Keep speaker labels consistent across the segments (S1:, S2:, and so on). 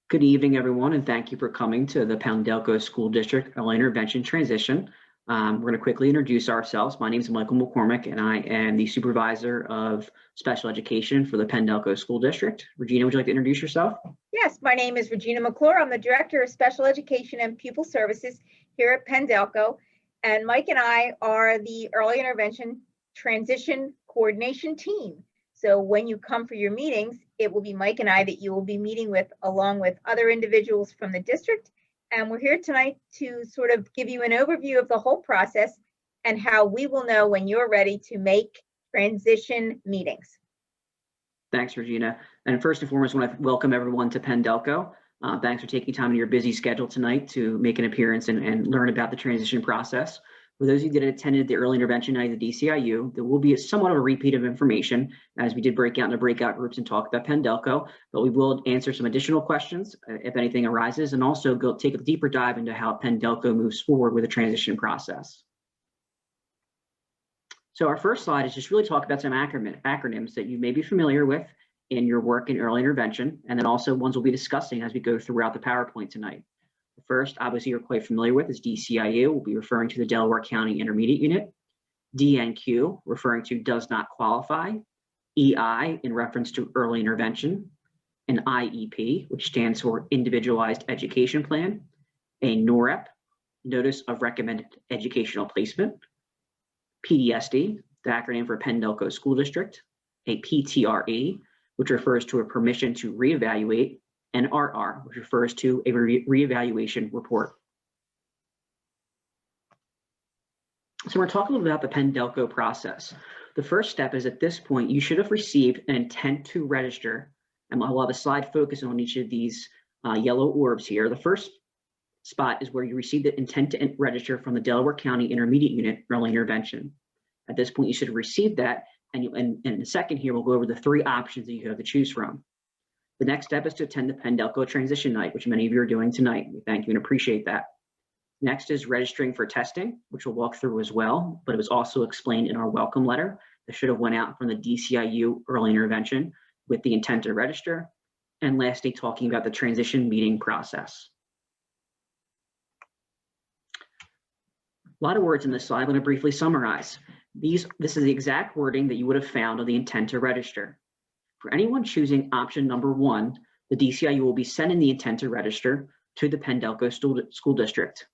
S1: Good evening, everyone, and thank you for coming to the Pendelco School District Early Intervention Transition. We're going to quickly introduce ourselves. My name is Michael McCormick, and I am the Supervisor of Special Education for the Pendelco School District. Regina, would you like to introduce yourself?
S2: Yes, my name is Regina McClure. I'm the Director of Special Education and Pupil Services here at Pendelco, and Mike and I are the Early Intervention Transition Coordination Team. So when you come for your meetings, it will be Mike and I that you will be meeting with, along with other individuals from the district. And we're here tonight to sort of give you an overview of the whole process and how we will know when you're ready to make transition meetings.
S1: Thanks, Regina. And first and foremost, I want to welcome everyone to Pendelco. Thanks for taking time in your busy schedule tonight to make an appearance and learn about the transition process. For those of you that attended the early intervention night of the DCIU, there will be somewhat of a repeat of information as we did break out into breakout groups and talk about Pendelco, but we will answer some additional questions if anything arises, and also go take a deeper dive into how Pendelco moves forward with the transition process. So our first slide is just really talk about some acronyms that you may be familiar with in your work in early intervention, and then also ones we'll be discussing as we go throughout the PowerPoint tonight. The first, obviously, you're quite familiar with is DCIU. We'll be referring to the Delaware County Intermediate Unit. DNQ, referring to does not qualify. EI, in reference to early intervention. An IEP, which stands for Individualized Education Plan. A NOREP, Notice of Recommended Educational Placement. PDSD, the acronym for Pendelco School District. A PTRE, which refers to a permission to reevaluate. And RR, which refers to a reevaluation report. So we're talking about the Pendelco process. The first step is at this point, you should have received an intent to register. And I'll have a slide focusing on each of these yellow orbs here. The first spot is where you received the intent to register from the Delaware County Intermediate Unit Early Intervention. At this point, you should have received that. And in a second here, we'll go over the three options that you have to choose from. The next step is to attend the Pendelco Transition Night, which many of you are doing tonight. We thank you and appreciate that. Next is registering for testing, which we'll walk through as well, but it was also explained in our welcome letter that should have went out from the DCIU Early Intervention with the intent to register. And lastly, talking about the transition meeting process. A lot of words in this slide. I'm going to briefly summarize. This is the exact wording that you would have found on the intent to register. For anyone choosing option number 1, the DCIU will be sending the intent to register to the Pendelco School District.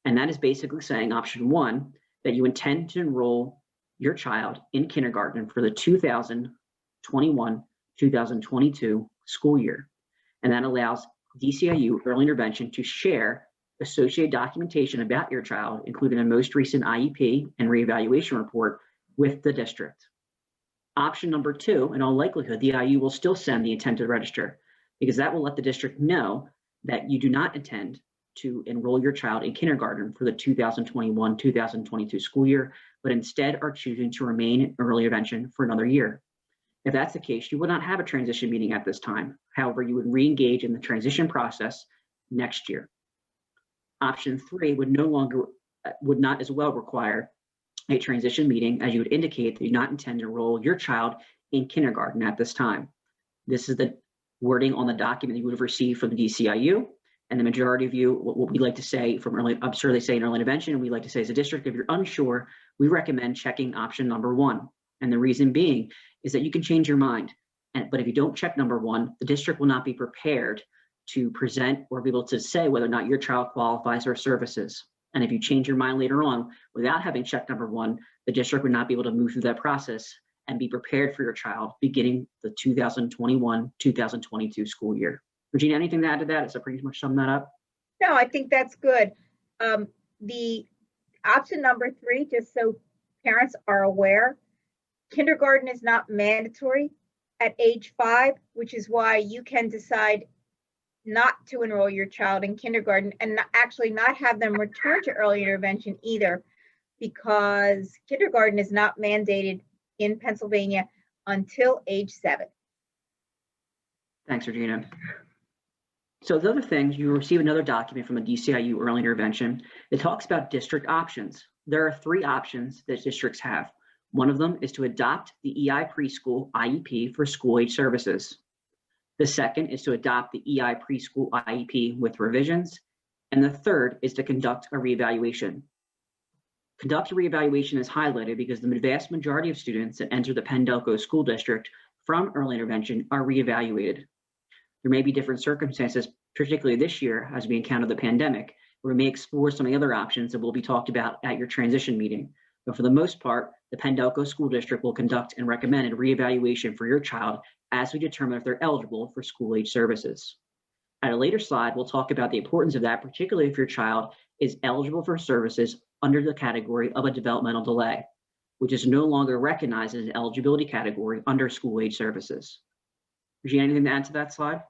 S1: And that is basically saying option 1, that you intend to enroll your child in kindergarten for the 2021-2022 school year. And that allows DCIU Early Intervention to share associated documentation about your child, including the most recent IEP and reevaluation report with the district. Option number 2, in all likelihood, the IU will still send the intent to register because that will let the district know that you do not intend to enroll your child in kindergarten for the 2021-2022 school year, but instead are choosing to remain in early intervention for another year. If that's the case, you would not have a transition meeting at this time. However, you would re-engage in the transition process next year. Option 3 would not as well require a transition meeting, as you would indicate that you do not intend to enroll your child in kindergarten at this time. This is the wording on the document you would have received from the DCIU, and the majority of you, what we like to say from early, I'm sure they say in early intervention, and we like to say as a district, if you're unsure, we recommend checking option number 1. And the reason being is that you can change your mind. But if you don't check number 1, the district will not be prepared to present or be able to say whether or not your child qualifies for services. And if you change your mind later on without having checked number 1, the district would not be able to move through that process and be prepared for your child beginning the 2021-2022 school year. Regina, anything to add to that? Is that pretty much sum that up?
S2: No, I think that's good. The option number 3, just so parents are aware, kindergarten is not mandatory at age 5, which is why you can decide not to enroll your child in kindergarten and actually not have them return to early intervention either, because kindergarten is not mandated in Pennsylvania until age 7.
S1: Thanks, Regina. So the other things, you receive another document from a DCIU Early Intervention. It talks about district options. There are 3 options that districts have. One of them is to adopt the EI preschool IEP for school age services. The second is to adopt the EI preschool IEP with revisions. And the third is to conduct a reevaluation. Conduct a reevaluation is highlighted because the vast majority of students that enter the Pendelco School District from early intervention are reevaluated. There may be different circumstances, particularly this year as we encounter the pandemic, where we may explore some of the other options that will be talked about at your transition meeting. But for the most part, the Pendelco School District will conduct and recommend a reevaluation for your child as we determine if they're eligible for school-age services. At a later slide, we'll talk about the importance of that, particularly if your child is eligible for services under the category of a developmental delay, which is no longer recognized as an eligibility category under school-age services. Regina, anything to add to that slide?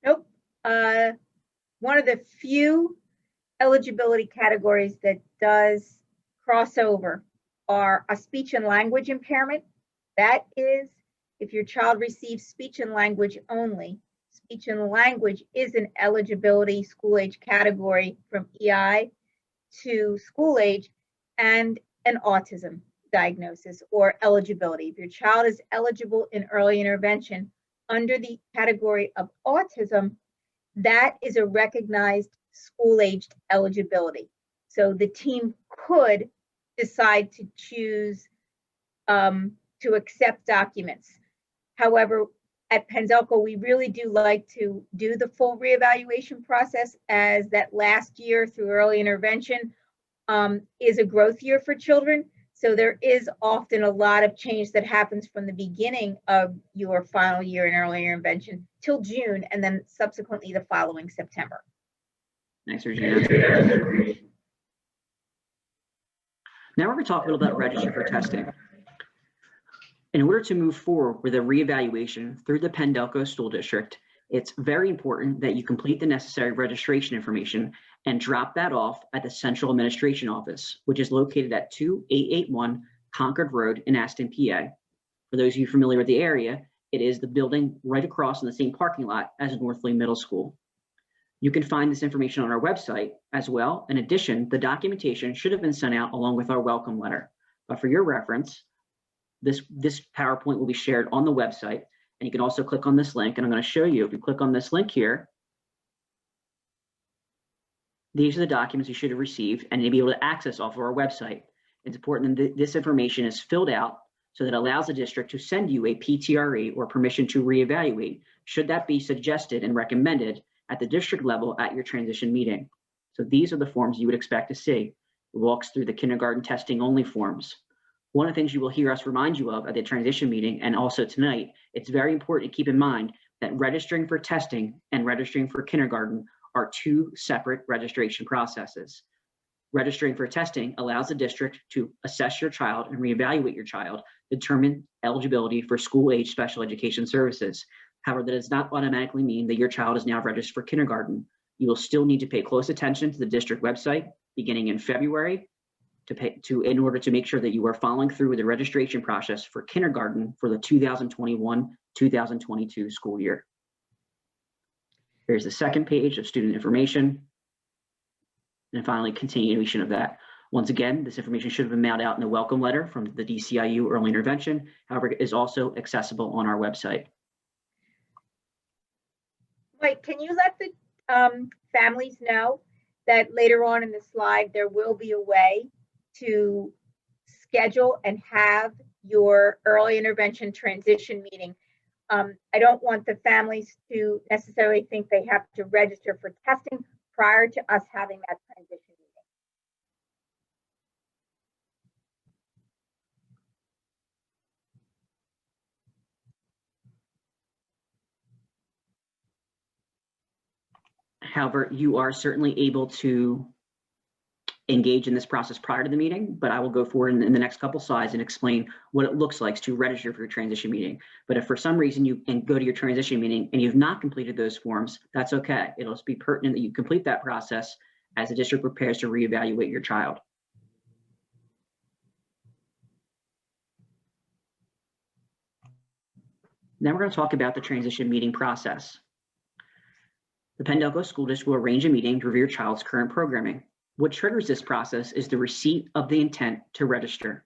S2: Nope. One of the few eligibility categories that does cross over are a speech and language impairment. That is, if your child receives speech and language only. Speech and language is an eligibility school age category from EI to school age, and an autism diagnosis or eligibility. If your child is eligible in early intervention under the category of autism, that is a recognized school-aged eligibility. So the team could decide to choose to accept documents. However, at Pendelco, we really do like to do the full reevaluation process, as that last year through early intervention is a growth year for children. So there is often a lot of change that happens from the beginning of your final year in early intervention till June, and then subsequently the following September.
S1: Thanks, Regina. Now we're going to talk a little about register for testing. In order to move forward with a reevaluation through the Pendelco School District, it's very important that you complete the necessary registration information and drop that off at the Central Administration Office, which is located at 2881 Concord Road in Aston, PA. For those of you familiar with the area, it is the building right across in the same parking lot as Northley Middle School. You can find this information on our website as well. In addition, the documentation should have been sent out along with our welcome letter. But for your reference, this PowerPoint will be shared on the website, and you can also click on this link, and I'm going to show you. If you click on this link here, these are the documents you should have received and you'll be able to access off of our website. It's important that this information is filled out so that it allows the district to send you a PTRE or permission to reevaluate, should that be suggested and recommended at the district level at your transition meeting. So these are the forms you would expect to see. It walks through the kindergarten testing only forms. One of the things you will hear us remind you of at the transition meeting and also tonight, it's very important to keep in mind that registering for testing and registering for kindergarten are two separate registration processes. Registering for testing allows the district to assess your child and reevaluate your child, determine eligibility for school-age special education services. However, that does not automatically mean that your child is now registered for kindergarten. You will still need to pay close attention to the district website beginning in February in order to make sure that you are following through with the registration process for kindergarten for the 2021-2022 school year. Here's the second page of student information. And finally, continuation of that. Once again, this information should have been mailed out in the welcome letter from the DCIU early intervention. However, it is also accessible on our website.
S2: Mike, can you let the families know that later on in the slide, there will be a way to schedule and have your early intervention transition meeting? I don't want the families to necessarily think they have to register for testing prior to us having that transition meeting.
S1: However, you are certainly able to engage in this process prior to the meeting, but I will go forward in the next couple slides and explain what it looks like to register for your transition meeting. But if for some reason you can go to your transition meeting and you've not completed those forms, that's okay. It'll be pertinent that you complete that process as the district prepares to reevaluate your child. Now we're going to talk about the transition meeting process. The Pendelco School District will arrange a meeting to review your child's current programming. What triggers this process is the receipt of the intent to register.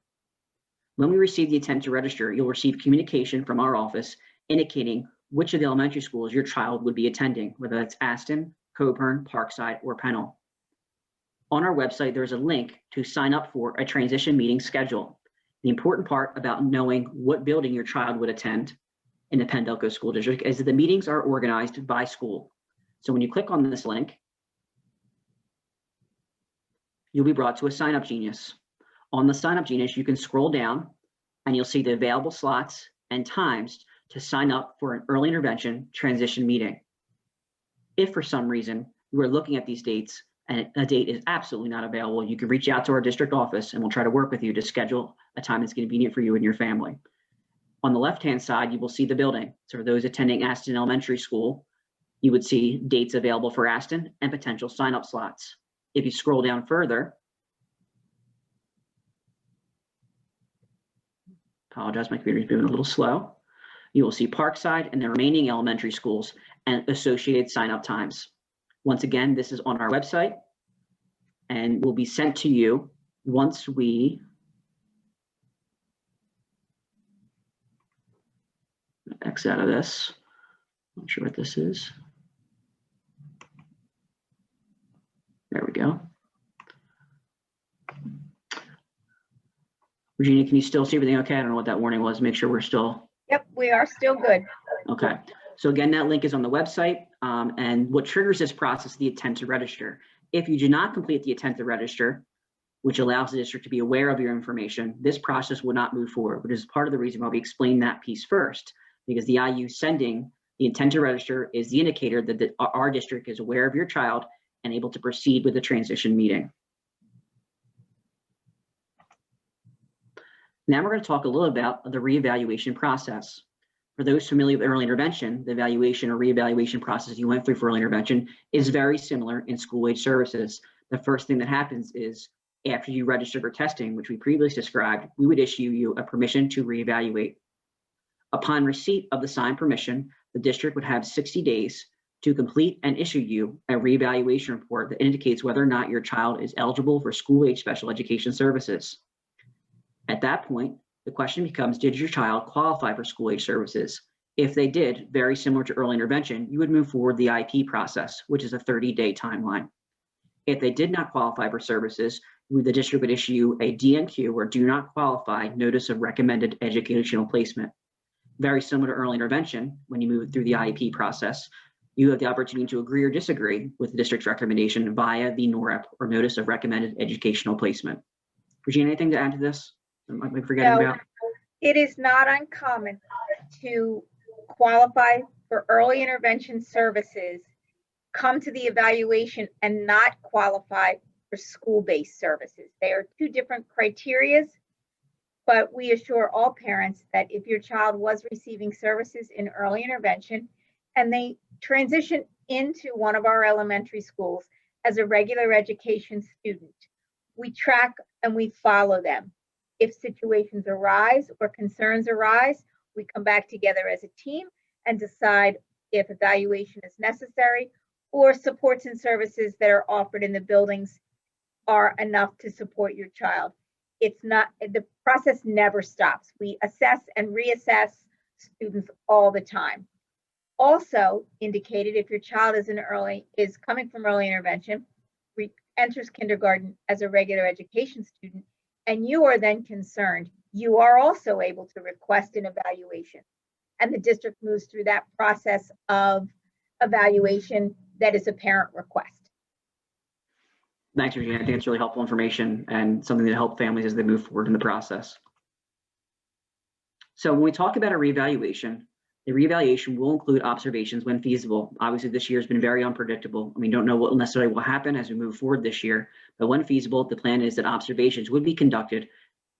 S1: When we receive the intent to register, you'll receive communication from our office indicating which of the elementary schools your child would be attending, whether that's Aston, Coburn, Parkside, or Pennell. On our website, there's a link to sign up for a transition meeting schedule. The important part about knowing what building your child would attend in the Penn-Delco School District is that the meetings are organized by school. So when you click on this link, you'll be brought to a Sign Up Genius. On the Sign Up Genius, you can scroll down and you'll see the available slots and times to sign up for an early intervention transition meeting. If for some reason you are looking at these dates and a date is absolutely not available, you can reach out to our district office and we'll try to work with you to schedule a time that's convenient for you and your family. On the left-hand side, you will see the building. So for those attending Aston Elementary School, you would see dates available for Aston and potential sign-up slots. If you scroll down further, apologize, my computer is moving a little slow. You will see Parkside and the remaining elementary schools and associated sign-up times. Once again, this is on our website and will be sent to you once we X out of this. Not sure what this is. There we go. Regina, can you still see everything okay? I don't know what that warning was. Make sure we're still.
S2: Yep, we are still good.
S1: Okay. So again, that link is on the website. And what triggers this process is the intent to register. If you do not complete the intent to register, which allows the district to be aware of your information, this process will not move forward, which is part of the reason why we explain that piece first, because the IU sending the intent to register is the indicator that our district is aware of your child and able to proceed with the transition meeting. Now we're going to talk a little about the reevaluation process. For those familiar with early intervention, the evaluation or reevaluation process you went through for early intervention is very similar in school-age services. The first thing that happens is after you register for testing, which we previously described, we would issue you a permission to reevaluate. Upon receipt of the signed permission, the district would have 60 days to complete and issue you a reevaluation report that indicates whether or not your child is eligible for school-age special education services. At that point, the question becomes, did your child qualify for school-age services? If they did, very similar to early intervention, you would move forward the IP process, which is a 30-day timeline. If they did not qualify for services, the district would issue a DNQ, or do not qualify, notice of recommended educational placement. Very similar to early intervention, when you move through the IEP process, you have the opportunity to agree or disagree with the district's recommendation via the NOREP, or notice of recommended educational placement. Regina, anything to add to this? Am I forgetting about?
S2: It is not uncommon to qualify for early intervention services, come to the evaluation and not qualify for school-based services. They are two different criterias, but we assure all parents that if your child was receiving services in early intervention and they transition into one of our elementary schools as a regular education student, we track and we follow them. If situations arise or concerns arise, we come back together as a team and decide if evaluation is necessary or supports and services that are offered in the buildings are enough to support your child. It's not, the process never stops. We assess and reassess students all the time. Also indicated, if your child is coming from early intervention, enters kindergarten as a regular education student, and you are then concerned, you are also able to request an evaluation. And the district moves through that process of evaluation that is a parent request.
S1: Thanks, Regina. I think it's really helpful information and something to help families as they move forward in the process. So when we talk about a reevaluation, the reevaluation will include observations when feasible. Obviously, this year has been very unpredictable, and we don't know what necessarily will happen as we move forward this year. But when feasible, the plan is that observations would be conducted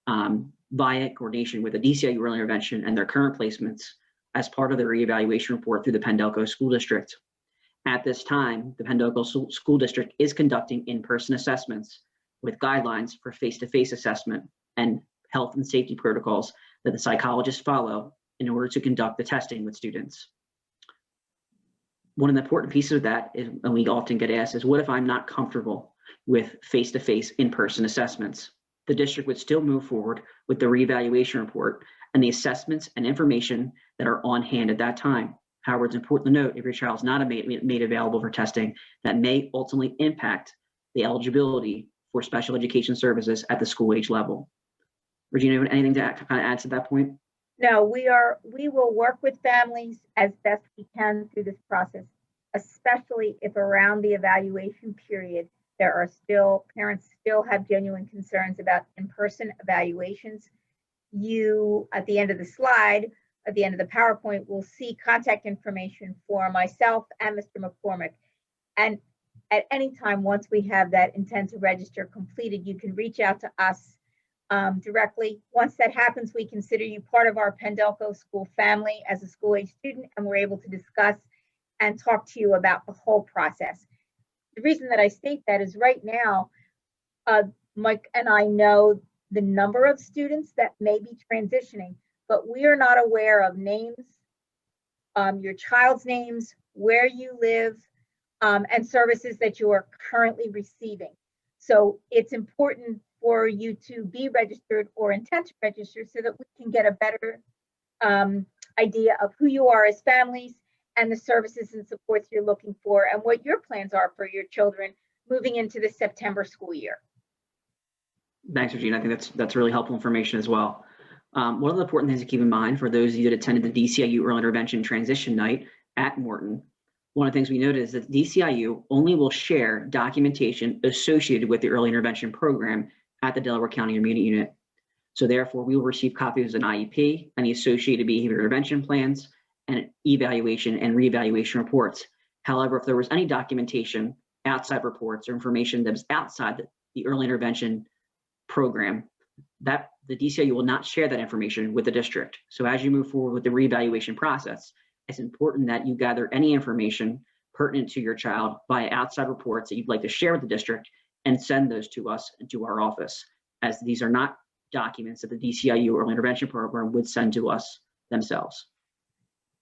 S1: via coordination with the DCIU early intervention and their current placements as part of the reevaluation report through the Penn-Delco School District. At this time, the Penn-Delco School District is conducting in-person assessments with guidelines for face-to-face assessment and health and safety protocols that the psychologists follow in order to conduct the testing with students. One of the important pieces of that is, and we often get asked, is what if I'm not comfortable with face-to-face in-person assessments? The district would still move forward with the reevaluation report and the assessments and information that are on hand at that time. However, it's important to note if your child is not made available for testing, that may ultimately impact the eligibility for special education services at the school age level. Regina, anything to kind of add to that point?
S2: No, we will work with families as best we can through this process, especially if around the evaluation period, parents still have genuine concerns about in-person evaluations. You, at the end of the slide, at the end of the PowerPoint, will see contact information for myself and Mr. McCormick. And at any time, once we have that intent to register completed, you can reach out to us directly. Once that happens, we consider you part of our Pendelco school family as a school age student, and we're able to discuss and talk to you about the whole process. The reason that I state that is right now, Mike and I know the number of students that may be transitioning, but we are not aware of names, your child's names, where you live, and services that you are currently receiving. So it's important for you to be registered or intend to register so that we can get a better idea of who you are as families and the services and supports you're looking for and what your plans are for your children moving into the September school year.
S1: Thanks, Regina. I think that's really helpful information as well. One of the important things to keep in mind for those of you that attended the DCIU Early Intervention Transition Night at Morton, one of the things we noted is that DCIU only will share documentation associated with the early intervention program at the Delaware County Immediate Unit. So therefore, we will receive copies of an IEP, any associated behavior intervention plans, and evaluation and reevaluation reports. However, if there was any documentation, outside reports, or information that was outside the early intervention program, that the DCIU will not share that information with the district. So as you move forward with the reevaluation process, it's important that you gather any information pertinent to your child via outside reports that you'd like to share with the district and send those to us and to our office, as these are not documents that the DCIU Early Intervention Program would send to us themselves.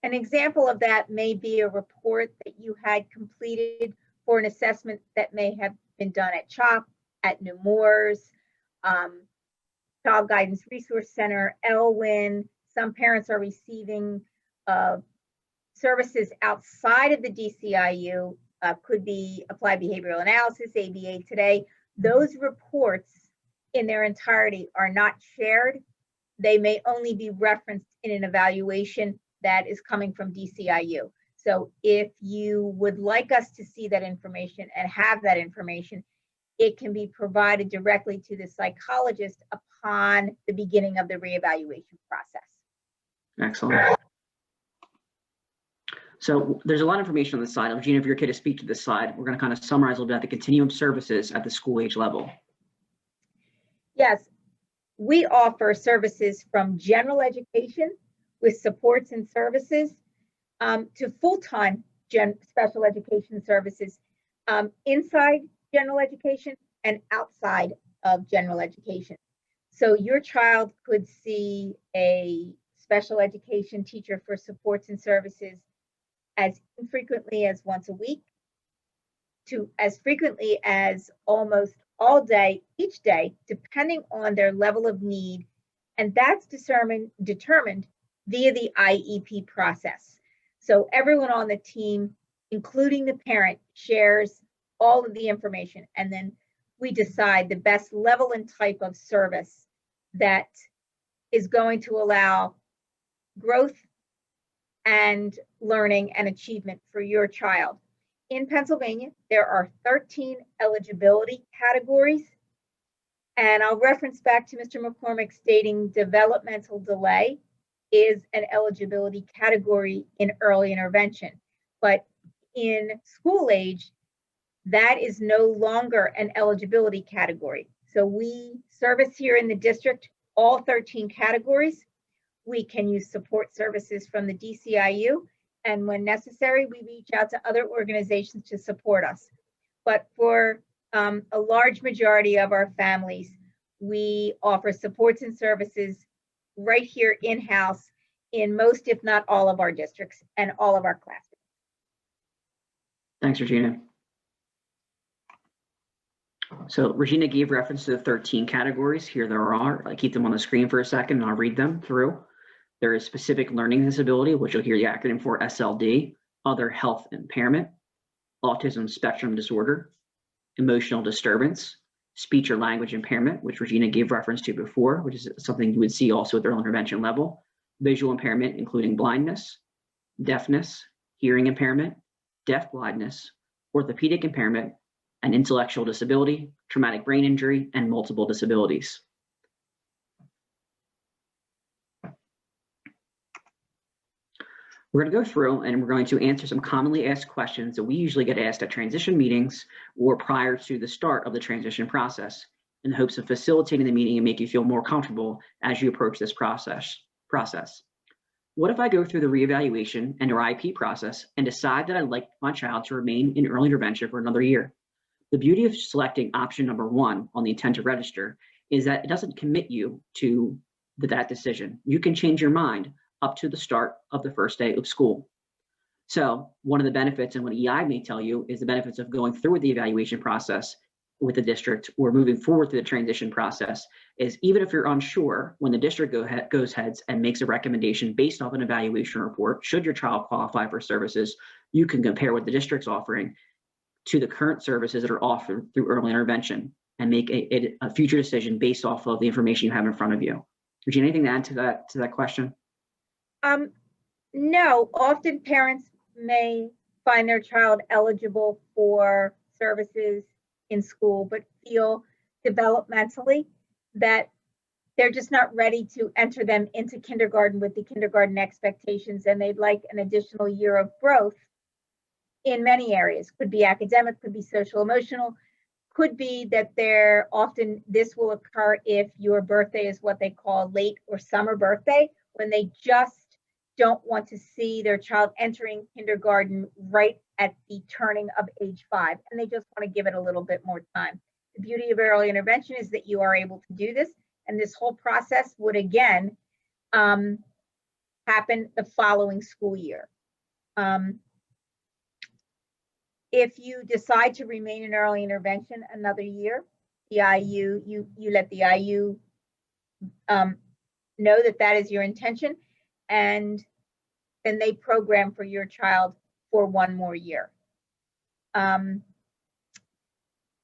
S2: An example of that may be a report that you had completed for an assessment that may have been done at CHOP, at New Moors, Child Guidance Resource Center, Elwyn. Some parents are receiving services outside of the DCIU, could be Applied Behavioral Analysis, ABA Today. Those reports in their entirety are not shared. They may only be referenced in an evaluation that is coming from DCIU. So if you would like us to see that information and have that information, it can be provided directly to the psychologist upon the beginning of the reevaluation process.
S1: Excellent. So there's a lot of information on the slide. Regina, if you're okay to speak to this slide, we're going to kind of summarize a little bit about the continuum services at the school age level.
S2: Yes, we offer services from general education with supports and services to full-time special education services inside general education and outside of general education. So your child could see a special education teacher for supports and services as infrequently as once a week to as frequently as almost all day, each day, depending on their level of need. And that's determined via the IEP process. So everyone on the team, including the parent, shares all of the information. And then we decide the best level and type of service that is going to allow growth and learning and achievement for your child. In Pennsylvania, there are 13 eligibility categories. And I'll reference back to Mr. McCormick stating developmental delay is an eligibility category in early intervention. But in school age, that is no longer an eligibility category. So we service here in the district all 13 categories. We can use support services from the DCIU, and when necessary, we reach out to other organizations to support us. But for a large majority of our families, we offer supports and services right here in-house in most, if not all, of our districts and all of our classes.
S1: Thanks, Regina. So Regina gave reference to the 13 categories. Here there are. I keep them on the screen for a second and I'll read them through. There is specific learning disability, which you'll hear the acronym for SLD, other health impairment, autism spectrum disorder, emotional disturbance, speech or language impairment, which Regina gave reference to before, which is something you would see also at the early intervention level, visual impairment, including blindness, deafness, hearing impairment, deaf blindness, orthopedic impairment, and intellectual disability, traumatic brain injury, and multiple disabilities. We're going to go through and we're going to answer some commonly asked questions that we usually get asked at transition meetings or prior to the start of the transition process, in the hopes of facilitating the meeting and make you feel more comfortable as you approach this process. What if I go through the reevaluation and or IEP process and decide that I'd like my child to remain in early intervention for another year? The beauty of selecting option number 1 on the intent to register is that it doesn't commit you to that decision. You can change your mind up to the start of the first day of school. So one of the benefits, and what EI may tell you, is the benefits of going through with the evaluation process with the district or moving forward through the transition process is, even if you're unsure, when the district goes heads and makes a recommendation based off an evaluation report, should your child qualify for services, you can compare what the district's offering to the current services that are offered through early intervention and make a future decision based off of the information you have in front of you. Regina, anything to add to that question?
S2: No, often parents may find their child eligible for services in school, but feel developmentally that they're just not ready to enter them into kindergarten with the kindergarten expectations, and they'd like an additional year of growth in many areas. Could be academic, could be social emotional, could be that they're often, this will occur if your birthday is what they call late or summer birthday, when they just don't want to see their child entering kindergarten right at the turning of age 5, and they just want to give it a little bit more time. The beauty of early intervention is that you are able to do this, and this whole process would again happen the following school year. If you decide to remain in early intervention another year, the IU, you let the IU know that that is your intention, and then they program for your child for 1 more year.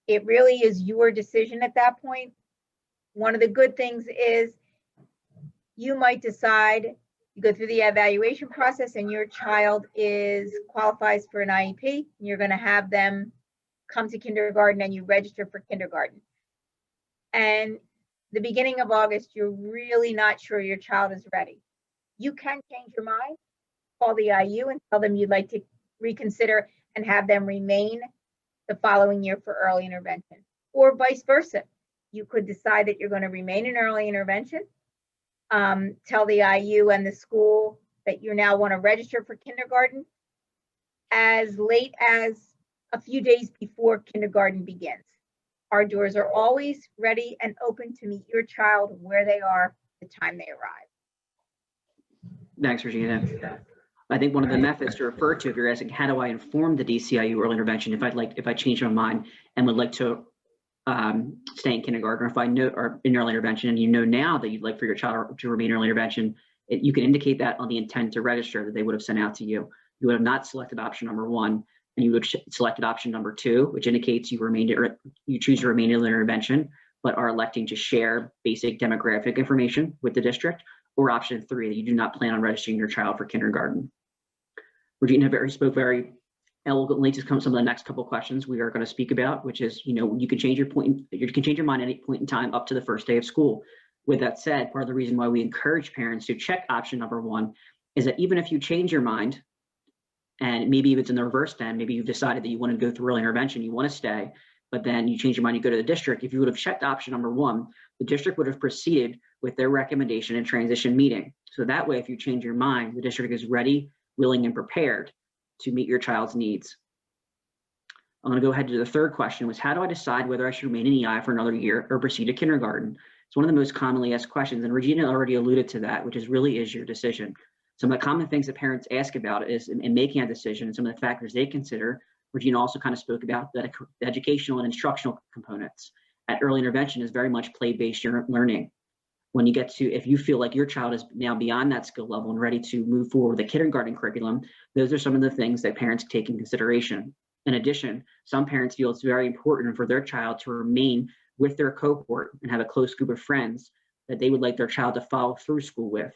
S2: It really is your decision at that point. One of the good things is you might decide, you go through the evaluation process and your child qualifies for an IEP, and you're going to have them come to kindergarten and you register for kindergarten. And the beginning of August, you're really not sure your child is ready. You can change your mind, call the IU and tell them you'd like to reconsider and have them remain the following year for early intervention, or vice versa. You could decide that you're going to remain in early intervention, tell the IU and the school that you now want to register for kindergarten as late as a few days before kindergarten begins. Our doors are always ready and open to meet your child where they are the time they arrive.
S1: Thanks, Regina. I think one of the methods to refer to, if you're asking, how do I inform the DCIU early intervention if I change my mind and would like to stay in kindergarten, or if I know, or in early intervention, and you know now that you'd like for your child to remain in early intervention, you can indicate that on the intent to register that they would have sent out to you. You would have not selected option number 1, and you would have selected option number 2, which indicates you choose to remain in early intervention, but are electing to share basic demographic information with the district, or option 3, that you do not plan on registering your child for kindergarten. Regina spoke very elegantly to some of the next couple of questions we are going to speak about, which is, you can change your mind at any point in time up to the first day of school. With that said, part of the reason why we encourage parents to check option number 1 is that even if you change your mind, and maybe if it's in the reverse then, maybe you've decided that you want to go through early intervention, you want to stay, but then you change your mind, you go to the district. If you would have checked option number 1, the district would have proceeded with their recommendation and transition meeting. So that way, if you change your mind, the district is ready, willing, and prepared to meet your child's needs. I'm going to go ahead to the third question, was how do I decide whether I should remain in EI for another year or proceed to kindergarten? It's one of the most commonly asked questions, and Regina already alluded to that, which really is your decision. Some of the common things that parents ask about is in making a decision, and some of the factors they consider. Regina also kind of spoke about that the educational and instructional components. At early intervention is very much play-based learning. When you get to, if you feel like your child is now beyond that skill level and ready to move forward with the kindergarten curriculum, those are some of the things that parents take in consideration. In addition, some parents feel it's very important for their child to remain with their cohort and have a close group of friends that they would like their child to follow through school with.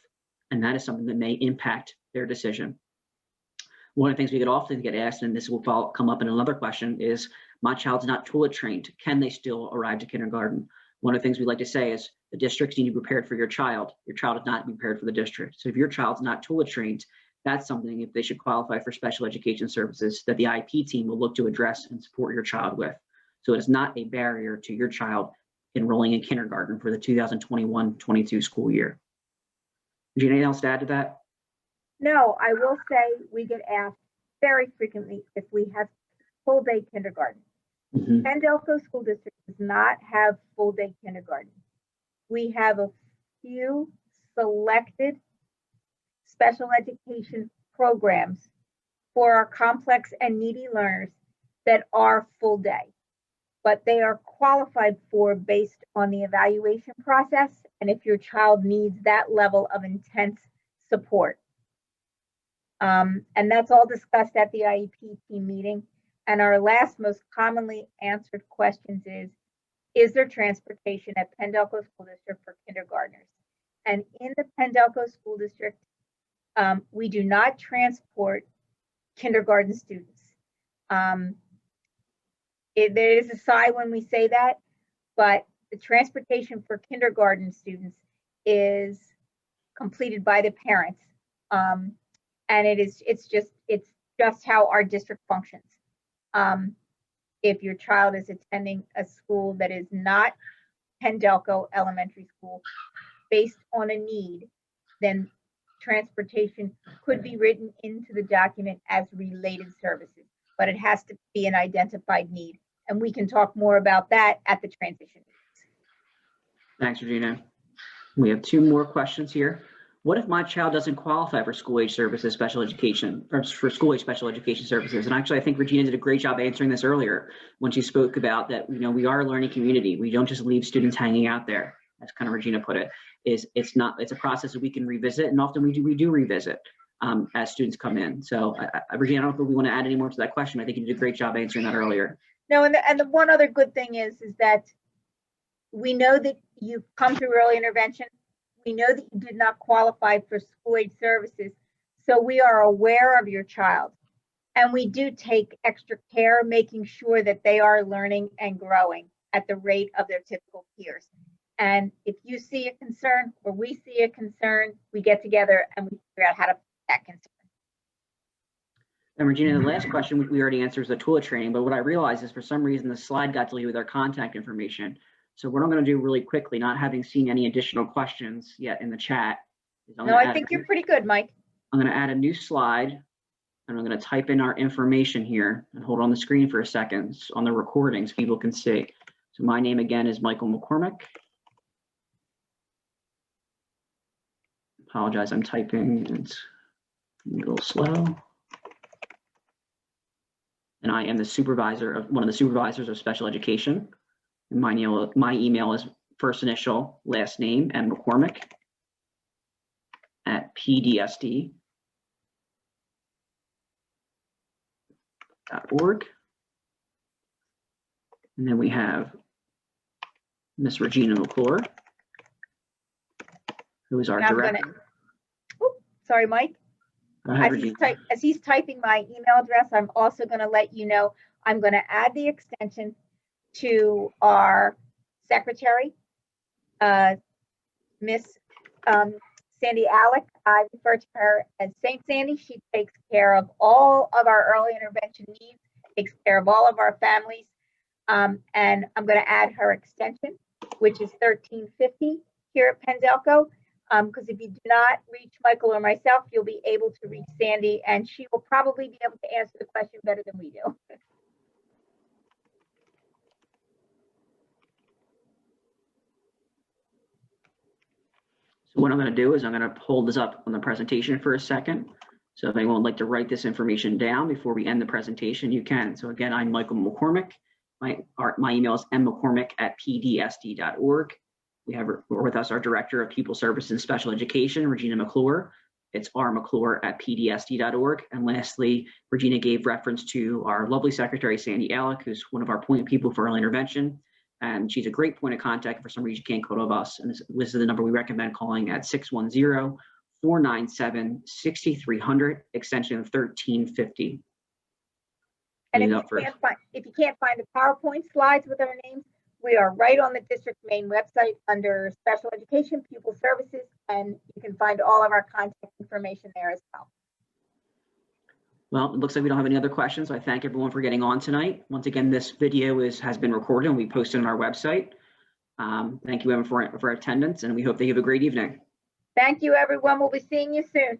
S1: And that is something that may impact their decision. One of the things we could often get asked, and this will come up in another question, is my child's not toilet trained. Can they still arrive to kindergarten? One of the things we like to say is the districts need to be prepared for your child. Your child is not prepared for the district. So if your child's not toilet trained, that's something, if they should qualify for special education services, that the IEP team will look to address and support your child with. So it is not a barrier to your child enrolling in kindergarten for the 2021-22 school year. Regina, anything else to add to that?
S2: No, I will say we get asked very frequently if we have full day kindergarten. Penn-Delco School District does not have full day kindergarten. We have a few selected special education programs for our complex and needy learners that are full day, but they are qualified for based on the evaluation process and if your child needs that level of intense support. And that's all discussed at the IEP team meeting. And our last most commonly answered questions is there transportation at Penn-Delco School District for kindergartners? And in the Penn-Delco School District, we do not transport kindergarten students. There is a sigh when we say that, but the transportation for kindergarten students is completed by the parents. And it's just how our district functions. If your child is attending a school that is not Penn-Delco Elementary School based on a need, then transportation could be written into the document as related services, but it has to be an identified need. And we can talk more about that at the transition.
S1: Thanks, Regina. We have two more questions here. What if my child doesn't qualify for school-age services, special education, or for school-age special education services? And actually, I think Regina did a great job answering this earlier when she spoke about that, we are a learning community. We don't just leave students hanging out there, as kind of Regina put it. It's a process that we can revisit, and often we do revisit as students come in. So Regina, I don't know if we want to add any more to that question. I think you did a great job answering that earlier.
S2: No, and the one other good thing is that we know that you've come through early intervention. We know that you did not qualify for school-age services, so we are aware of your child. And we do take extra care, making sure that they are learning and growing at the rate of their typical peers. And if you see a concern or we see a concern, we get together and we figure out how to fix that concern.
S1: And Regina, the last question we already answered is the toilet training, but what I realized is for some reason the slide got deleted with our contact information. So what I'm going to do really quickly, not having seen any additional questions yet in the chat.
S2: No, I think you're pretty good, Mike.
S1: I'm going to add a new slide, and I'm going to type in our information here and hold on the screen for a second on the recording so people can see. So my name again is Michael McCormick. Apologize, I'm typing, it's a little slow. And I am the one of the supervisors of special education. And my email is first initial, last name, and McCormick at pdsd.org. And then we have Miss Regina McClure, who is our director.
S2: Sorry, Mike. As he's typing my email address, I'm also going to let you know I'm going to add the extension to our secretary, Miss Sandy Alec. I refer to her as Saint Sandy. She takes care of all of our early intervention needs, takes care of all of our families. And I'm going to add her extension, which is 1350 here at Penn-Delco. Because if you do not reach Michael or myself, you'll be able to reach Sandy, and she will probably be able to answer the question better than we do.
S1: So what I'm going to do is I'm going to hold this up on the presentation for a second. So if anyone would like to write this information down before we end the presentation, you can. So again, I'm Michael McCormick. My email is mmccormick@pdsd.org. We have with us our Director of Pupil Services and Special Education, Regina McClure. It's rmcclure@pdsd.org. And lastly, Regina gave reference to our lovely Secretary, Sandy Alec, who's one of our point people for early intervention. And she's a great point of contact. For some reason, you can't get hold of us. And this is the number we recommend calling at 610-497-6300, extension 1350.
S2: And if you can't find the PowerPoint slides with our names, we are right on the district main website under Special Education Pupil Services, and you can find all of our contact information there as well.
S1: Well, it looks like we don't have any other questions. So I thank everyone for getting on tonight. Once again, this video has been recorded and we posted on our website. Thank you, everyone, for attendance, and we hope that you have a great evening.
S2: Thank you, everyone. We'll be seeing you soon.